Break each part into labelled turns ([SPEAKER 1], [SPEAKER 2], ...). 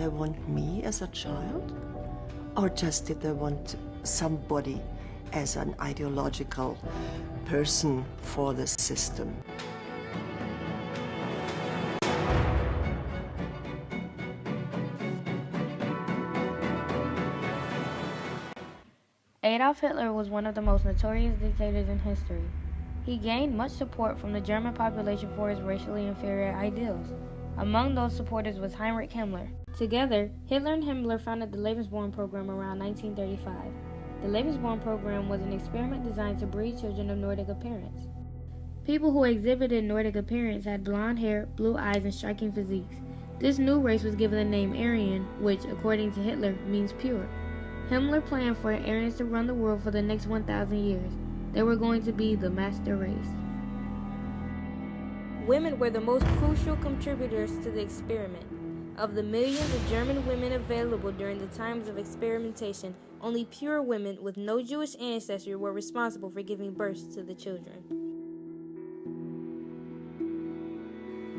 [SPEAKER 1] they want me as a child? Or just did they want somebody as an ideological person for the system?
[SPEAKER 2] Adolf Hitler was one of the most notorious dictators in history. He gained much support from the German population for his racially inferior ideals. Among those supporters was Heinrich Himmler. Together, Hitler and Himmler founded the Lebensborn program around 1935. The Lebensborn program was an experiment designed to breed children of Nordic appearance. People who exhibited Nordic appearance had blonde hair, blue eyes, and striking physiques. This new race was given the name Aryan, which, according to Hitler, means pure. Himmler planned for Aryans to run the world for the next 1,000 years. They were going to be the master race. Women were the most crucial contributors to the experiment. Of the millions of German women available during the times of experimentation, only pure women with no Jewish ancestry were responsible for giving birth to the children.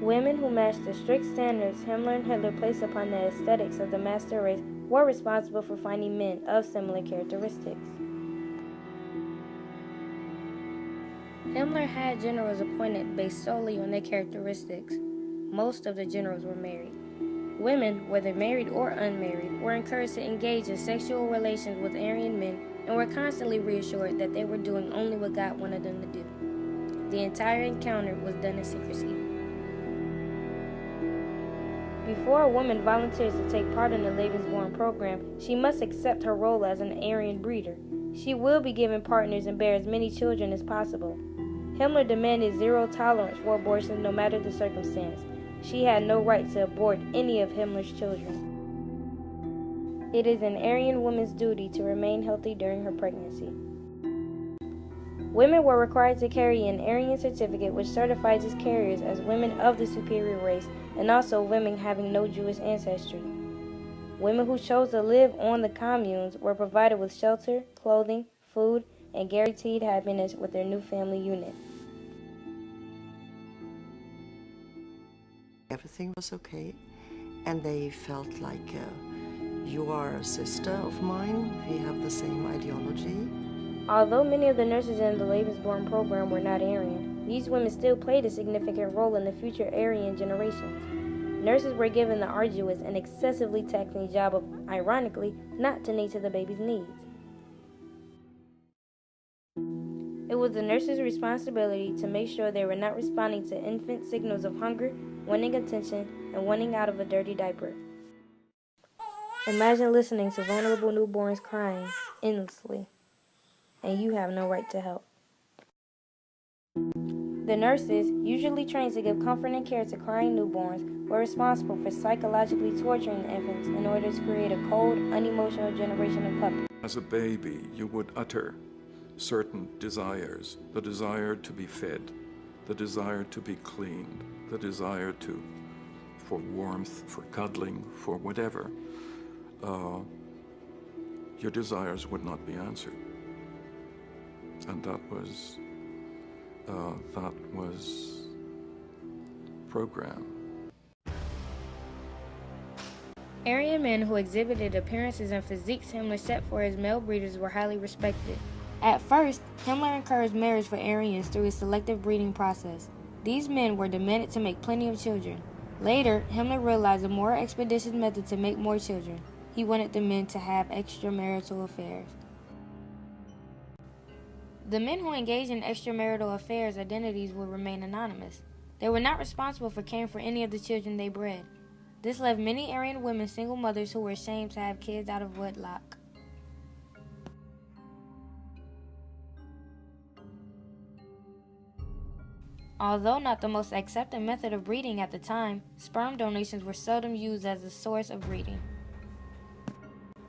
[SPEAKER 2] Women who matched the strict standards Himmler and Hitler placed upon the aesthetics of the master race were responsible for finding men of similar characteristics. Himmler had generals appointed based solely on their characteristics. Most of the generals were married. Women, whether married or unmarried, were encouraged to engage in sexual relations with Aryan men and were constantly reassured that they were doing only what God wanted them to do. The entire encounter was done in secrecy. Before a woman volunteers to take part in the Lebensborn program, she must accept her role as an Aryan breeder. She will be given partners and bear as many children as possible. Himmler demanded zero tolerance for abortion no matter the circumstance. She had no right to abort any of Himmler's children. It is an Aryan woman's duty to remain healthy during her pregnancy. Women were required to carry an Aryan certificate which certifies its carriers as women of the superior race and also women having no Jewish ancestry. Women who chose to live on the communes were provided with shelter, clothing, food, and guaranteed happiness with their new family unit.
[SPEAKER 1] Everything was okay, and they felt like, you are a sister of mine, we have the same ideology.
[SPEAKER 2] Although many of the nurses in the Lebensborn program were not Aryan, these women still played a significant role in the future Aryan generations. Nurses were given the arduous and excessively taxing job of, ironically, not tending to the baby's needs. It was the nurses' responsibility to make sure they were not responding to infant signals of hunger, wanting attention, and wanting out of a dirty diaper. Imagine listening to vulnerable newborns crying endlessly, and you have no right to help. The nurses, usually trained to give comfort and care to crying newborns, were responsible for psychologically torturing the infants in order to create a cold, unemotional generation of puppies.
[SPEAKER 3] As a baby, you would utter certain desires, the desire to be fed, the desire to be cleaned, the desire for warmth, for cuddling, for whatever. Your desires would not be answered. And that was program.
[SPEAKER 2] Aryan men who exhibited appearances and physiques Himmler set for his male breeders were highly respected. At first, Himmler encouraged marriage for Aryans through his selective breeding process. These men were demanded to make plenty of children. Later, Himmler realized a more expeditious method to make more children. He wanted the men to have extramarital affairs. The men who engaged in extramarital affairs' identities would remain anonymous. They were not responsible for caring for any of the children they bred. This left many Aryan women single mothers who were ashamed to have kids out of wedlock. Although not the most accepted method of breeding at the time, sperm donations were seldom used as a source of breeding.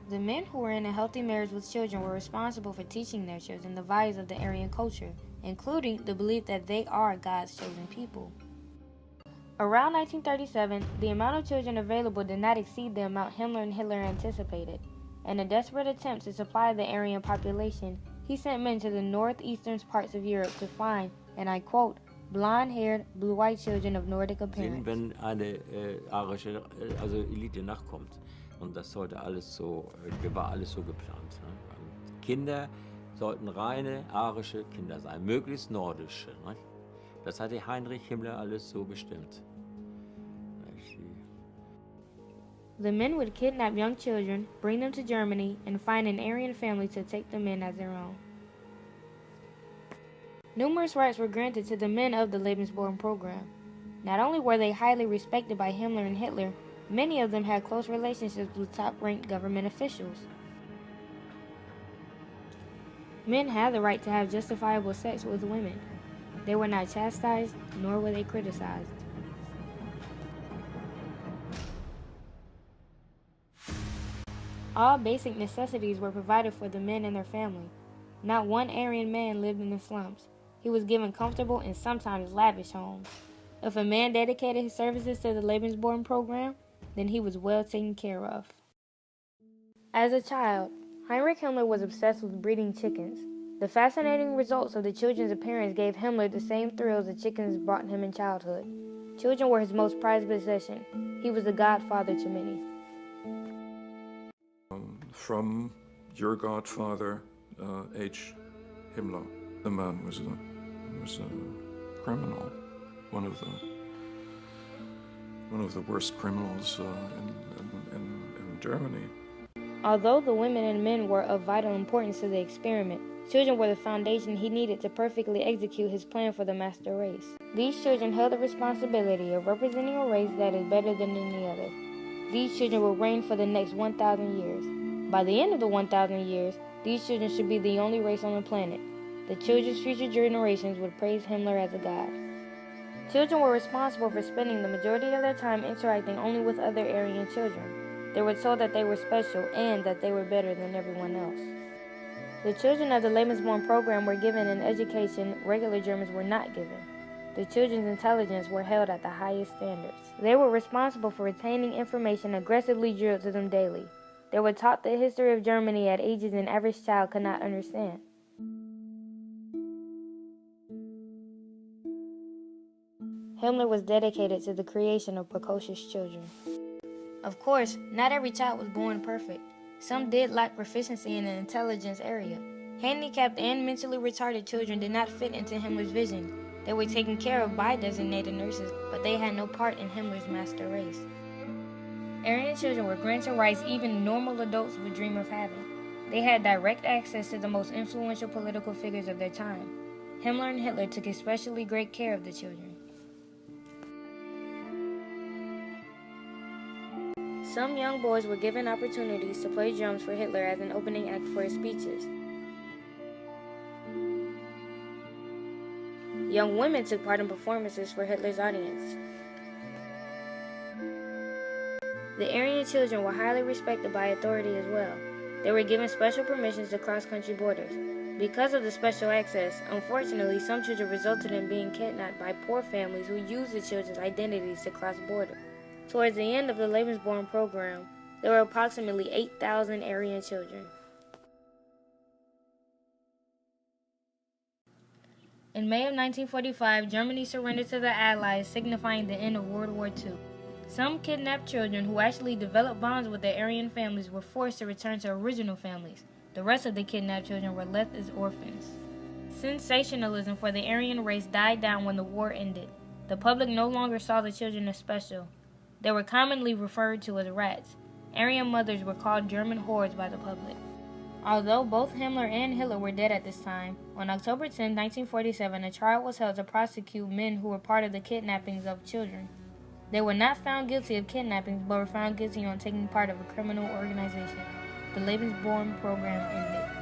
[SPEAKER 2] The men who were in a healthy marriage with children were responsible for teaching their children the values of the Aryan culture, including the belief that they are God's chosen people. Around 1937, the amount of children available did not exceed the amount Himmler and Hitler anticipated. In a desperate attempt to supply the Aryan population, he sent men to the northeastern parts of Europe to find, and I quote, blonde-haired, blue-eyed children of Nordic appearance.
[SPEAKER 4] Wenn eine arische Elite nachkommt, Und das sollte alles so, war alles so geplant. Ne? Und Kinder sollten reine arische Kinder sein, möglichst nordische. Ne? Das hatte Heinrich Himmler alles so bestimmt.
[SPEAKER 2] The men would kidnap young children, bring them to Germany, and find an Aryan family to take them in as their own. Numerous rights were granted to the men of the Lebensborn program. Not only were they highly respected by Himmler and Hitler, many of them had close relationships with top-ranked government officials. Men had the right to have justifiable sex with women. They were not chastised, nor were they criticized. All basic necessities were provided for the men and their family. Not one Aryan man lived in the slums. He was given comfortable and sometimes lavish homes. If a man dedicated his services to the Lebensborn program, then he was well taken care of. As a child, Heinrich Himmler was obsessed with breeding chickens. The fascinating results of the children's appearance gave Himmler the same thrills the chickens brought him in childhood. Children were his most prized possession. He was the godfather to many.
[SPEAKER 3] From your godfather, H. Himmler, the man was a criminal, one of the worst criminals in Germany.
[SPEAKER 2] Although the women and men were of vital importance to the experiment, children were the foundation he needed to perfectly execute his plan for the master race. These children held the responsibility of representing a race that is better than any other. These children will reign for the next 1,000 years. By the end of the 1,000 years, these children should be the only race on the planet. The children's future generations would praise Himmler as a god. Children were responsible for spending the majority of their time interacting only with other Aryan children. They were told that they were special and that they were better than everyone else. The children of the Lebensborn program were given an education regular Germans were not given. The children's intelligence were held at the highest standards. They were responsible for retaining information aggressively drilled to them daily. They were taught the history of Germany at ages an average child could not understand. Himmler was dedicated to the creation of precocious children. Of course, not every child was born perfect. Some did lack proficiency in the intelligence area. Handicapped and mentally retarded children did not fit into Himmler's vision. They were taken care of by designated nurses, but they had no part in Himmler's master race. Aryan children were granted rights even normal adults would dream of having. They had direct access to the most influential political figures of their time. Himmler and Hitler took especially great care of the children. Some young boys were given opportunities to play drums for Hitler as an opening act for his speeches. Young women took part in performances for Hitler's audience. The Aryan children were highly respected by authority as well. They were given special permissions to cross country borders. Because of the special access, unfortunately, some children resulted in being kidnapped by poor families who used the children's identities to cross borders. Towards the end of the Lebensborn program, there were approximately 8,000 Aryan children. In May of 1945, Germany surrendered to the Allies, signifying the end of World War II. Some kidnapped children who actually developed bonds with their Aryan families were forced to return to original families. The rest of the kidnapped children were left as orphans. Sensationalism for the Aryan race died down when the war ended. The public no longer saw the children as special. They were commonly referred to as rats. Aryan mothers were called German whores by the public. Although both Himmler and Hitler were dead at this time, on October 10, 1947, a trial was held to prosecute men who were part of the kidnappings of children. They were not found guilty of kidnapping, but were found guilty on taking part of a criminal organization. The Lebensborn program ended.